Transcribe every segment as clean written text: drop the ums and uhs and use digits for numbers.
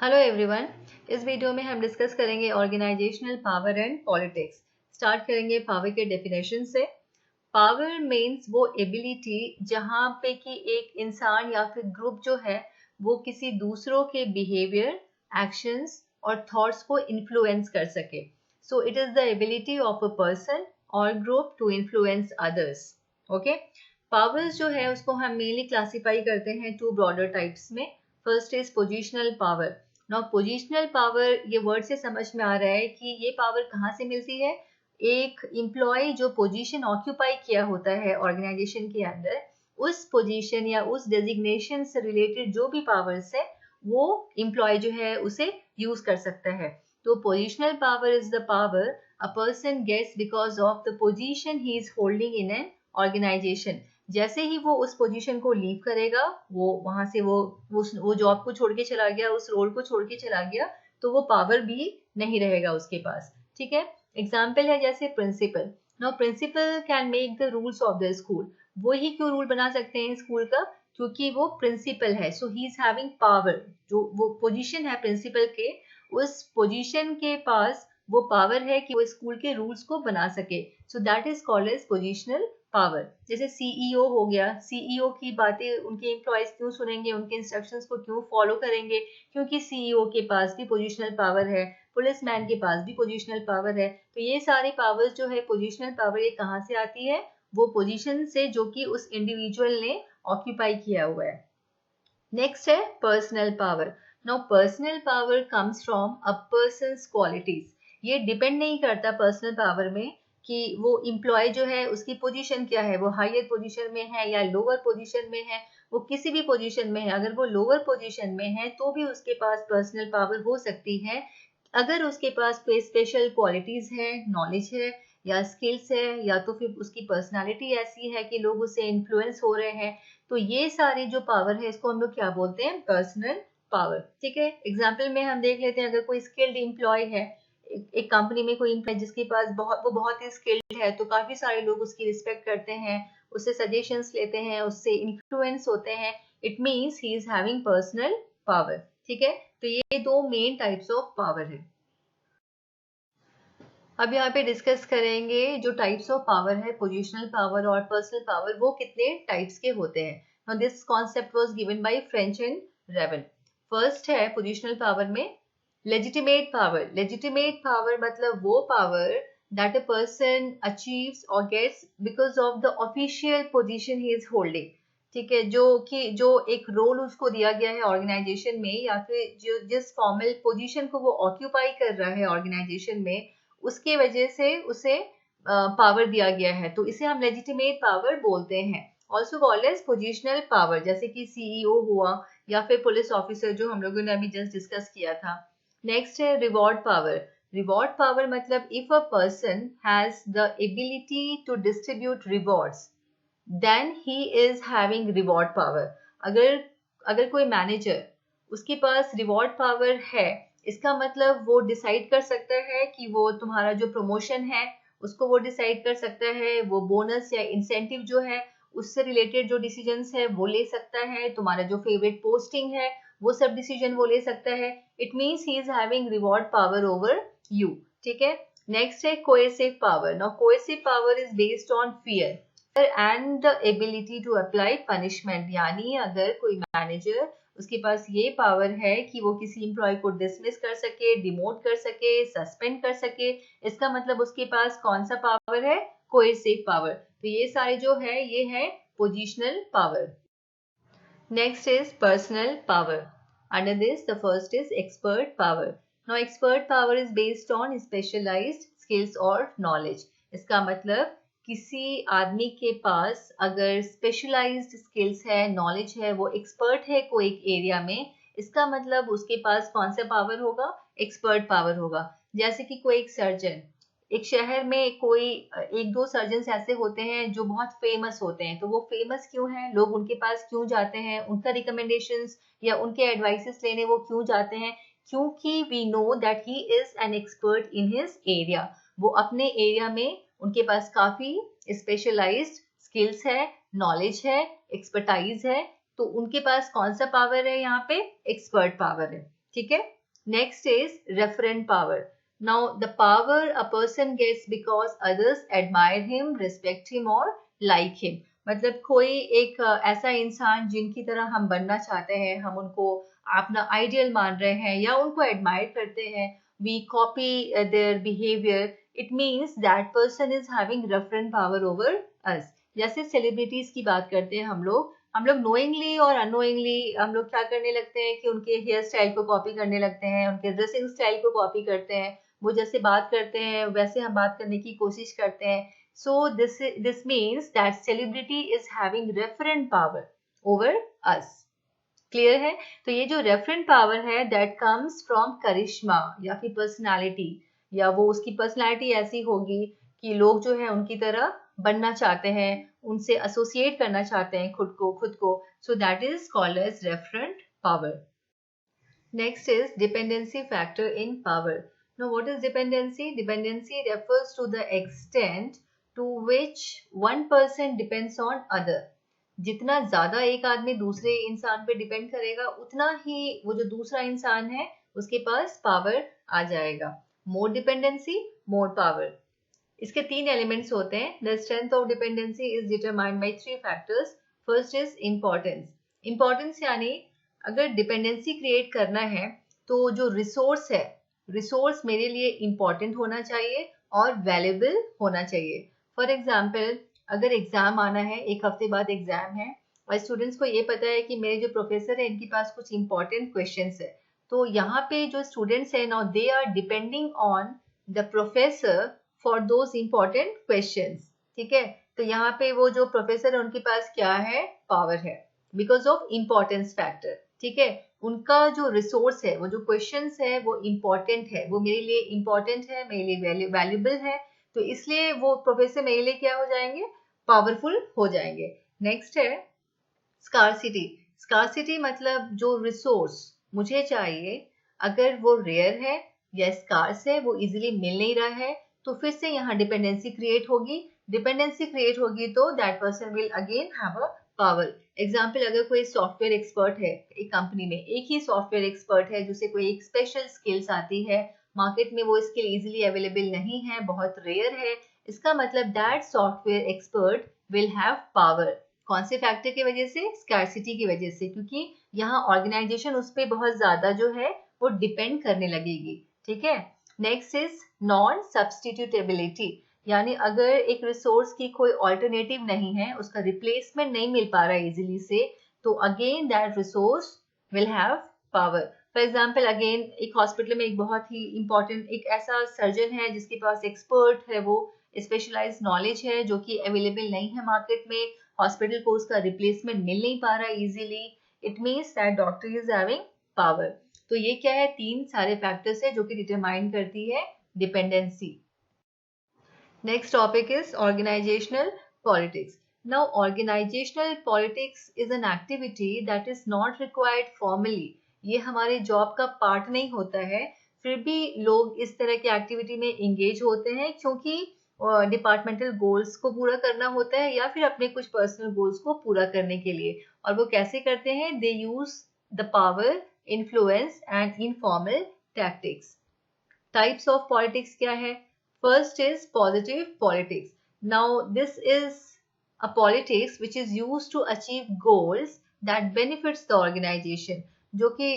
Hello everyone. इस video में हम डिस्कस करेंगे organizational power and politics. Start करेंगे पावर के डेफिनेशन से। पावर मीन्स वो एबिलिटी जहाँ पे कि एक इंसान या फिर ग्रुप जो है वो किसी दूसरों के बिहेवियर, एक्शंस और थॉट्स को इन्फ्लुएंस कर सके। So it is the ability of a person और group to influence others. Okay, powers जो है उसको हम मेनली क्लासीफाई करते हैं टू ब्रॉडर टाइप्स में। First is positional power. Now positional power, ये वर्ड से समझ में आ रहा है कि ये पावर कहाँ से मिलती है। एक एम्प्लॉय जो पोजीशन ऑक्यूपाई किया होता है ऑर्गेनाइजेशन के अंदर, उस पोजीशन या उस डेजिग्नेशन से रिलेटेड जो भी पावर्स है वो एम्प्लॉय जो है उसे यूज कर सकता है। तो positional power is the power a person gets because of the position he is holding in an organization. जैसे ही वो उस पोजीशन को लीव करेगा, वो वहां से वो जॉब को छोड़ के चला गया, उस रोल को छोड़ के चला गया, तो वो पावर भी नहीं रहेगा उसके पास। ठीक है, एग्जाम्पल है जैसे principal. Now principal can make the rules of the school. वो ही क्यों रूल बना सकते हैं स्कूल का, क्योंकि वो प्रिंसिपल है। So he is having power. जो वो पोजीशन है प्रिंसिपल के, उस पोजीशन के पास वो पावर है कि वो स्कूल के रूल्स को बना सके। So that is called as positional power. जैसे सीईओ हो गया, सीईओ की बातें उनके एम्प्लॉयज क्यों सुनेंगे, उनके इंस्ट्रक्शंस को क्यों फॉलो करेंगे, क्योंकि सीईओ के पास भी पोजिशनल पावर है, पुलिसमैन के पास भी पोजिशनल पावर है। तो ये सारी पावर्स जो है पोजिशनल पावर, ये कहाँ से आती है, वो पोजीशन से जो कि उस इंडिविजुअल ने ऑक्यूपाई किया हुआ है। नेक्स्ट है personal power. Now personal power comes from a persons qualities. ये डिपेंड नहीं करता पर्सनल पावर में कि वो एम्प्लॉय जो है उसकी पोजीशन क्या है, वो हायर पोजीशन में है या लोअर पोजीशन में है। वो किसी भी पोजीशन में है, अगर वो लोअर पोजीशन में है तो भी उसके पास पर्सनल पावर हो सकती है, अगर उसके पास कोई स्पेशल क्वालिटीज है, नॉलेज है या स्किल्स है, या तो फिर उसकी पर्सनालिटी ऐसी है कि लोग उससे इन्फ्लुएंस हो रहे हैं। तो ये सारी जो पावर है इसको हम लोग क्या बोलते हैं, पर्सनल पावर। ठीक है, एग्जाम्पल में हम देख लेते हैं। अगर कोई स्किल्ड एम्प्लॉय है, एक कंपनी में कोई एम्प्लॉय जिसके पास बहुत ही स्किल्ड है, तो काफी सारे लोग उसकी रिस्पेक्ट करते हैं, उससे सजेशंस लेते हैं, उससे इन्फ्लुएंस होते हैं। It means he is having personal power. ठीक है, तो ये दो मेन टाइप्स ऑफ पावर है। अब यहाँ पे डिस्कस करेंगे जो टाइप्स ऑफ पावर है, पोजिशनल पावर और पर्सनल पावर, वो कितने टाइप्स के होते हैं। Now this concept was given by French and Raven. First है पोजिशनल पावर में लेजिटिमेट पावर। लेजिटिमेट पावर मतलब वो power that a person achieves और gets because of the official position he is holding. ठीक है, जो एक रोल उसको दिया गया है ऑर्गेनाइजेशन में, या फिर जो जिस फॉर्मल पोजीशन को वो ऑक्यूपाई कर रहा है ऑर्गेनाइजेशन में, उसके वजह से उसे पावर दिया गया है, तो इसे हम लेजिटिमेट पावर बोलते हैं। Also called as positional power, जैसे कि सीईओ हुआ या फिर पुलिस ऑफिसर जो हम लोगों ने अभी जस्ट डिस्कस किया था। नेक्स्ट है रिवॉर्ड पावर। रिवॉर्ड पावर मतलब if a person has the ability to distribute rewards then he is having reward power. अगर अगर कोई मैनेजर, उसके पास रिवॉर्ड पावर है, इसका मतलब वो डिसाइड कर सकता है कि वो तुम्हारा जो प्रमोशन है उसको वो डिसाइड कर सकता है, वो बोनस या इंसेंटिव जो है उससे रिलेटेड जो डिसीजंस है वो ले सकता है, तुम्हारा जो फेवरेट पोस्टिंग है वो सब डिसीजन वो ले सकता है। It means he is having reward power over you. ठीक है, नेक्स्ट है coercive power. Now coercive power is based on fear and the ability to apply punishment. यानी अगर कोई मैनेजर, उसके पास ये पावर है कि वो किसी एम्प्लॉय को डिसमिस कर सके, डिमोट कर सके, सस्पेंड कर सके, इसका मतलब उसके पास कौन सा पावर है, कोएसिव पावर। तो ये सारे जो है ये है positional power. Next is personal power. Under this the first is expert power. Now expert power is based on specialized skills और नॉलेज। इसका मतलब किसी आदमी के पास अगर स्पेशलाइज्ड स्किल्स है, नॉलेज है, वो एक्सपर्ट है कोई एक एरिया में, इसका मतलब उसके पास कौन सा पावर होगा, एक्सपर्ट पावर होगा। जैसे कि कोई एक सर्जन, एक शहर में कोई एक दो सर्जन ऐसे होते हैं जो बहुत फेमस होते हैं, तो वो फेमस क्यों हैं, लोग उनके पास क्यों जाते हैं, उनका रिकमेंडेशंस या उनके एडवाइसेस लेने वो क्यों जाते हैं, क्योंकि we know that he is an expert in his area. वो अपने एरिया में, उनके पास काफी स्पेशलाइज्ड स्किल्स है, नॉलेज है, एक्सपर्टाइज है, तो उनके पास कौन सा पावर है, यहाँ पे एक्सपर्ट पावर है। ठीक है। Next is referent power. Now the power a person gets because others admire him, respect him और लाइक हिम। मतलब कोई एक ऐसा इंसान जिनकी तरह हम बनना चाहते हैं, हम उनको अपना आइडियल मान रहे हैं या उनको एडमायर करते हैं, we copy their behaviour, it means that person is having referent power over us. जैसे सेलिब्रिटीज की बात करते हैं हम लोग नोइंगली और अनोइंगली हम लोग क्या करने लगते हैं कि उनके हेयर स्टाइल को कॉपी करने लगते हैं, उनके ड्रेसिंग स्टाइल को कॉपी करते हैं, वो जैसे बात करते हैं वैसे हम बात करने की कोशिश करते हैं। So this means that celebrity is having referent power over us. Clear है? तो ये जो रेफरेंट पावर है दैट कम्स फ्रॉम करिश्मा या फिर पर्सनालिटी, या वो उसकी पर्सनालिटी ऐसी होगी कि लोग जो है उनकी तरह बनना चाहते हैं, उनसे एसोसिएट करना चाहते हैं खुद को। So that is called as referent power. Next is dependency factor in power. Now what is dependency? Dependency refers to the extent to which one person depends on other. जितना ज्यादा एक आदमी दूसरे इंसान पे डिपेंड करेगा उतना ही वो जो दूसरा इंसान है उसके पास पावर आ जाएगा। मोर डिपेंडेंसी मोर पावर। इसके तीन एलिमेंट्स होते हैं। The strength of dependency is determined by three factors. First is importance. Importance यानी अगर डिपेंडेंसी क्रिएट करना है तो जो रिसोर्स है, रिसोर्स मेरे लिए इम्पोर्टेंट होना चाहिए और वैल्यूएबल होना चाहिए। फॉर एग्जाम्पल अगर एग्जाम आना है, एक हफ्ते बाद एग्जाम है और स्टूडेंट्स को ये पता है कि मेरे जो प्रोफेसर है इनके पास कुछ इंपॉर्टेंट क्वेश्चंस है, तो यहाँ पे जो स्टूडेंट्स है now they are depending on the professor for those important questions. ठीक है, तो यहाँ पे वो जो प्रोफेसर है उनके पास क्या है? पावर है, बिकॉज ऑफ इम्पोर्टेंस फैक्टर। ठीक है, उनका जो रिसोर्स है, वो जो क्वेश्चंस है वो इम्पोर्टेंट है, वो मेरे लिए इम्पोर्टेंट है, मेरे लिए वैल्यूएबल है, तो इसलिए वो प्रोफेसर मेरे लिए क्या हो जाएंगे? पावरफुल हो जाएंगे। नेक्स्ट है स्कार्सिटी। स्कार्सिटी मतलब जो रिसोर्स मुझे चाहिए अगर वो रेयर है या स्कार्स है, वो इजीली मिल नहीं रहा है, तो फिर से यहाँ डिपेंडेंसी क्रिएट होगी। डिपेंडेंसी क्रिएट होगी तो that person will again have a power. Example अगर कोई सॉफ्टवेयर एक्सपर्ट है, एक कंपनी में एक ही सॉफ्टवेयर एक्सपर्ट है जिसे कोई एक स्पेशल स्किल्स आती है, मार्केट में वो स्किल इजीली अवेलेबल नहीं है, बहुत रेयर है, इसका मतलब that software expert will have power. कौन से फैक्टर की वजह से? स्कैर्सिटी की वजह से, क्योंकि यहाँ ऑर्गेनाइजेशन उस पर बहुत ज्यादा जो है वो डिपेंड करने लगेगी। ठीक है। नेक्स्ट इज नॉन सब्सटीट्यूटेबिलिटी, यानी अगर एक रिसोर्स की कोई ऑल्टरनेटिव नहीं है, उसका रिप्लेसमेंट नहीं मिल पा रहा है इजीली से, तो again that resource will have power. For example again एक हॉस्पिटल में एक बहुत ही इंपॉर्टेंट एक ऐसा सर्जन है जिसके पास एक्सपर्ट है, वो स्पेशलाइज्ड नॉलेज है जो कि अवेलेबल नहीं है मार्केट में, हॉस्पिटल को उसका रिप्लेसमेंट मिल नहीं पा रहा है easily, it means that doctor is having power. तो ये क्या है? तीन सारे फैक्टर्स है जो कि डिटरमाइन करती है dependency. Next topic is organizational politics. Now organizational politics is an activity that is not required formally. ये हमारे जॉब का पार्ट नहीं होता है, फिर भी लोग इस तरह की एक्टिविटी में एंगेज होते हैं क्योंकि डिपार्टमेंटल गोल्स को पूरा करना होता है या फिर अपने कुछ पर्सनल गोल्स को पूरा करने के लिए। और वो कैसे करते हैं? They use the power, influence and informal tactics. Types of politics क्या है? First is positive politics. Now this is a politics which is used to achieve goals that benefits the organization, जो कि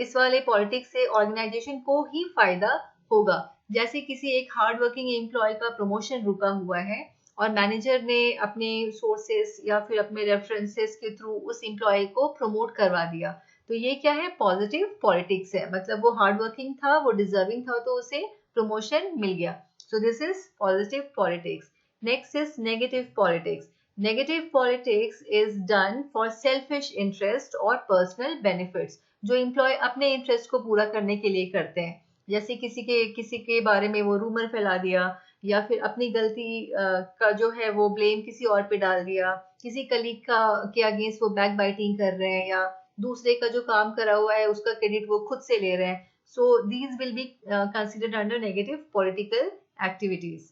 इस वाले पॉलिटिक्स से organisation को ही फायदा होगा। जैसे किसी एक हार्ड वर्किंग एम्प्लॉय का प्रमोशन रुका हुआ है और मैनेजर ने अपने सोर्सेस या फिर अपने रेफरेंसेस के थ्रू उस एम्प्लॉय को प्रमोट करवा दिया, तो ये क्या है? पॉजिटिव पॉलिटिक्स है। मतलब वो हार्ड वर्किंग था, वो डिजर्विंग था, तो उसे प्रमोशन मिल गया। सो this is positive politics. Next is negative politics. Negative politics is done for selfish interest और पर्सनल बेनिफिट्स, जो एम्प्लॉय अपने इंटरेस्ट को पूरा करने के लिए करते हैं। जैसे किसी के बारे में वो रूमर फैला दिया या फिर अपनी गलती का जो है वो ब्लेम किसी और पे डाल दिया, किसी कलीग का के अगेंस्ट वो बैक बाइटिंग कर रहे हैं या दूसरे का जो काम करा हुआ है उसका क्रेडिट वो खुद से ले रहे हैं। So these will be considered under negative political activities.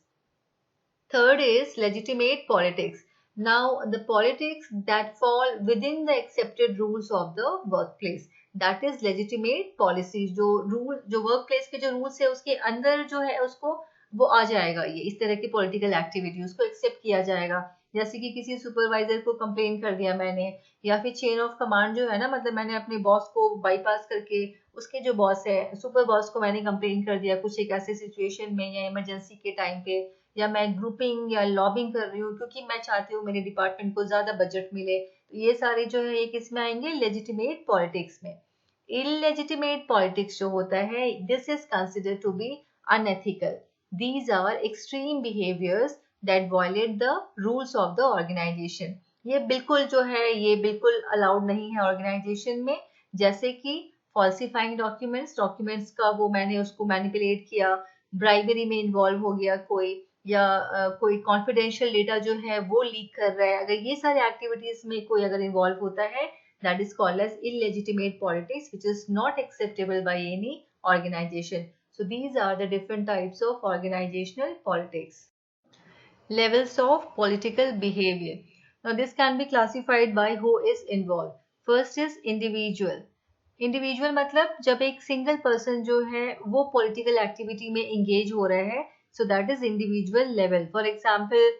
Third is legitimate politics. Now, the politics that fall within the accepted rules of the workplace. That is legitimate policies. जो रूल, जो work place के जो rules है उसके अंदर जो है उसको वो आ जाएगा, ये इस तरह की पॉलिटिकल एक्टिविटी उसको एक्सेप्ट किया जाएगा। जैसे कि किसी सुपरवाइजर को कंप्लेन कर दिया मैंने, या फिर चेन ऑफ कमांड जो है ना, मतलब मैंने अपने बॉस को बाईपास करके उसके जो बॉस है सुपर बॉस को मैंने कंप्लेन कर दिया कुछ एक ऐसे सिचुएशन में या इमरजेंसी के टाइम पे, या मैं ग्रुपिंग या लॉबिंग कर रही हूँ क्योंकि मैं चाहती हूँ मेरे डिपार्टमेंट को ज्यादा बजट मिले, तो ये सारे जो है ये किस में आएंगे, लेजिटिमेट पॉलिटिक्स में। इलेजिटिमेट पॉलिटिक्स जो होता है, this is considered to be unethical. These are extreme behaviors that violate the rules of the organization. ये बिल्कुल जो है ये बिल्कुल अलाउड नहीं है ऑर्गेनाइजेशन में। जैसे कि फॉल्सिफाइंग डॉक्यूमेंट्स, डॉक्यूमेंट्स का वो मैंने उसको मैनिपुलेट किया, ब्राइबरी में इन्वॉल्व हो गया कोई, या कोई कॉन्फिडेंशियल डेटा जो है वो लीक कर रहा है, अगर ये सारी एक्टिविटीज में कोई अगर इन्वॉल्व होता है, that is called as illegitimate politics which is not acceptable by any organization. So these are the different types of organizational politics. Levels of political behavior. Now this can be classified by who is involved. First is individual. Individual मतलब जब एक single person जो है वो political activity में engage हो रहा है, so that is individual level. For example,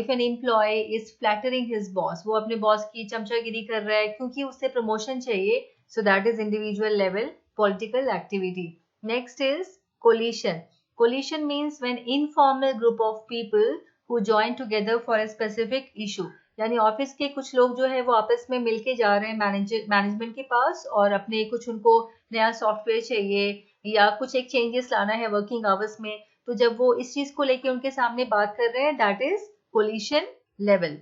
if an employee is flattering his boss, वो अपने बॉस की चमचागिरी कर रहा है क्योंकि उससे प्रमोशन चाहिए, so that is individual level political activity. Next is coalition. Coalition means when informal group of people who join together for a specific issue, यानी ऑफिस के कुछ लोग जो है वो आपस में मिलके जा रहे हैं मैनेजमेंट के पास, और अपने कुछ उनको नया सॉफ्टवेयर चाहिए या कुछ एक चेंजेस लाना है वर्किंग आवर्स में, तो जब वो इस चीज को लेके उनके सामने बात कर रहे हैं, that is coalition level.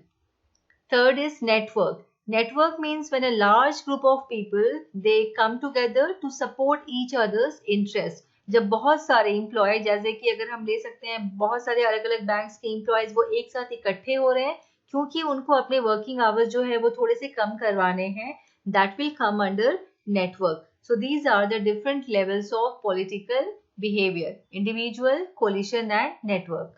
Third is network. Network means when a large group of people they come together to support each other's interest. जब बहुत सारे एम्प्लॉय, जैसे कि अगर हम ले सकते हैं बहुत सारे अलग अलग बैंक्स के एम्प्लॉयज वो एक साथ इकट्ठे हो रहे हैं क्योंकि उनको अपने वर्किंग आवर्स जो है वो थोड़े से कम करवाने हैं, that will come under network. So these are the different levels of political behaviour, individual, coalition and network.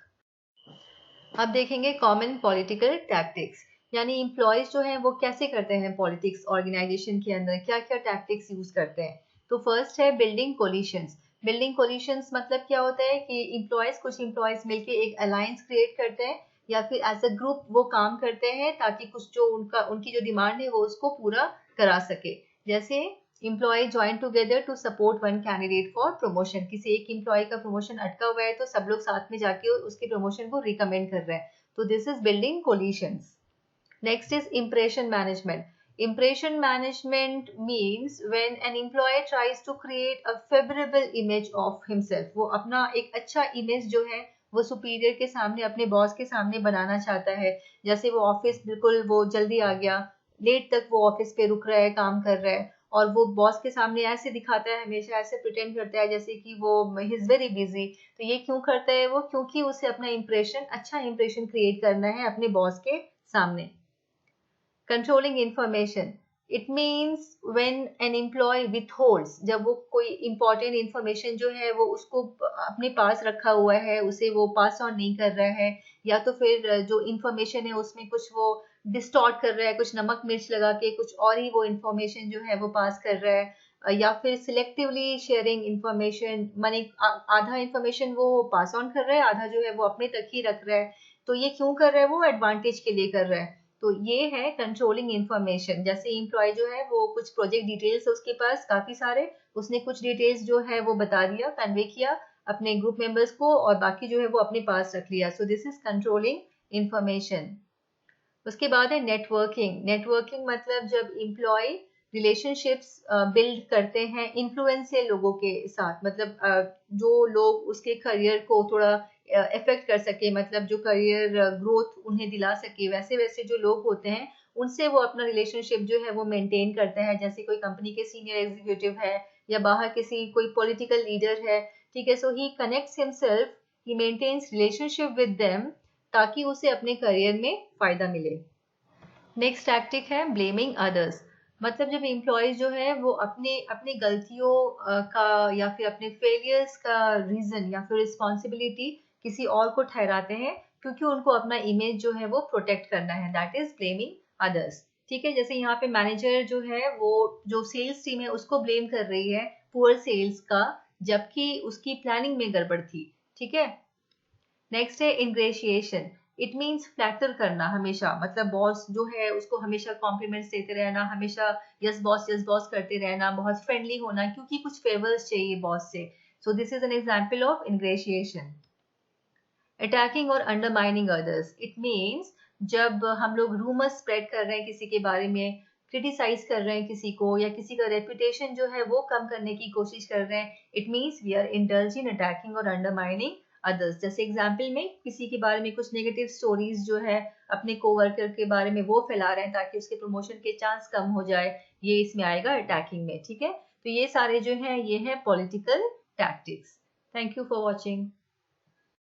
अब देखेंगे कॉमन पॉलिटिकल टैक्टिक्स, यानी एम्प्लॉयज जो हैं वो कैसे करते हैं पॉलिटिक्स ऑर्गेनाइजेशन के अंदर, क्या क्या टैक्टिक्स यूज करते हैं. तो फर्स्ट है बिल्डिंग कोलिशंस. बिल्डिंग कोलिशंस मतलब क्या होता है कि एम्प्लॉयज, कुछ एम्प्लॉयज मिलके एक अलायंस क्रिएट करते हैं या फिर एज अ ग्रुप वो काम करते हैं ताकि कुछ जो उनकी जो डिमांड है वो उसको पूरा करा सके. जैसे employee join together to support one candidate for promotion, किसी एक एम्प्लॉय का प्रमोशन अटका हुआ है तो सब लोग साथ में जाके उसके प्रमोशन को रिकमेंड कर रहे हैं, तो this is building collisions. Next is impression management. Impression management means when an employee tries to create a favorable image of himself. वो अपना एक अच्छा इमेज जो है वो सुपीरियर के सामने, अपने बॉस के सामने बनाना चाहता है. जैसे वो ऑफिस बिल्कुल वो जल्दी आ गया, लेट तक वो ऑफिस पे रुक रहा है, काम कर रहा है, और वो बॉस के सामने ऐसे दिखाता है, हमेशा ऐसे प्रिटेंड करता है जैसे कि वो ही इज वेरी बिजी. तो ये क्यों करता है वो, क्योंकि उसे अपना इंप्रेशन, अच्छा इंप्रेशन क्रिएट करना है अपने बॉस के सामने. Controlling information. It means when an employee withholds, जब वो कोई important information जो है वो उसको अपने पास रखा हुआ है, उसे वो पास ऑन नहीं कर रहा है, या तो फिर जो information है उसमें कुछ वो डिस्टॉर्ट कर रहा है, कुछ नमक मिर्च लगा के कुछ और ही वो information जो है वो पास कर रहा है, या फिर सिलेक्टिवली शेयरिंग इंफॉर्मेशन, माने आधा इंफॉर्मेशन वो पास ऑन कर रहा है, आधा जो है वो अपने तक ही रख रहा है. तो ये क्यों कर रहा है, वो एडवांटेज के लिए कर रहा है. तो ये है कंट्रोलिंग इंफॉर्मेशन. जैसे एम्प्लॉय जो है वो कुछ प्रोजेक्ट डिटेल्स है उसके पास काफी सारे, उसने कुछ डिटेल्स जो है वो बता दिया, कन्वे किया अपने ग्रुप मेंबर्स को, और बाकी जो है वो अपने पास रख लिया. सो दिस इज कंट्रोलिंग इंफॉर्मेशन. उसके बाद है नेटवर्किंग. नेटवर्किंग मतलब जब एम्प्लॉय रिलेशनशिप्स बिल्ड करते हैं इन्फ्लुएंशियल लोगों के साथ, मतलब जो लोग उसके करियर को थोड़ा इफेक्ट कर सके, मतलब जो करियर ग्रोथ उन्हें दिला सके, वैसे वैसे जो लोग होते हैं उनसे वो अपना रिलेशनशिप जो है वो मेंटेन करते हैं. जैसे कोई कंपनी के सीनियर एग्जीक्यूटिव है या बाहर किसी कोई पॉलिटिकल लीडर है, ठीक है, so he connects himself, he maintains relationship with them ताकि उसे अपने करियर में फायदा मिले. नेक्स्ट टैक्टिक है ब्लेमिंग अदर्स. मतलब जब एम्प्लॉयज जो है वो अपने अपने गलतियों का या फिर अपने फेलियर्स का रीजन या फिर रिस्पॉन्सिबिलिटी किसी और को ठहराते हैं क्योंकि उनको अपना इमेज जो है वो प्रोटेक्ट करना है, दैट इज ब्लेमिंग अदर्स. ठीक है, जैसे यहाँ पे मैनेजर जो है वो जो सेल्स टीम है उसको ब्लेम कर रही है पुअर सेल्स का, जबकि उसकी प्लानिंग में गड़बड़ थी। ठीक है, नेक्स्ट है इंग्रेशिएशन। इट मीन्स फ्लैटर करना हमेशा, मतलब बॉस जो है उसको हमेशा कॉम्प्लीमेंट्स देते रहना, हमेशा यस बॉस करते रहना, बहुत फ्रेंडली होना क्योंकि कुछ फेवर्स चाहिए बॉस से। So this is an example of ingratiation. Attacking और अंडरमाइनिंग अदर्स, इट मीन्स जब हम लोग रूमर्स स्प्रेड कर रहे हैं किसी के बारे में, क्रिटिसाइज कर रहे हैं किसी को, या किसी का रेपुटेशन जो है वो कम करने की कोशिश कर रहे हैं, it means we are indulge in attacking और अंडरमाइनिंग अदर्स। जैसे एग्जाम्पल में किसी के बारे में कुछ नेगेटिव स्टोरीज जो है अपने कोवर्कर के बारे में वो फैला रहे हैं ताकि उसके प्रमोशन के चांस कम हो जाए, ये इसमें आएगा अटैकिंग में। ठीक है, तो ये सारे जो है ये है political tactics. Thank you for watching.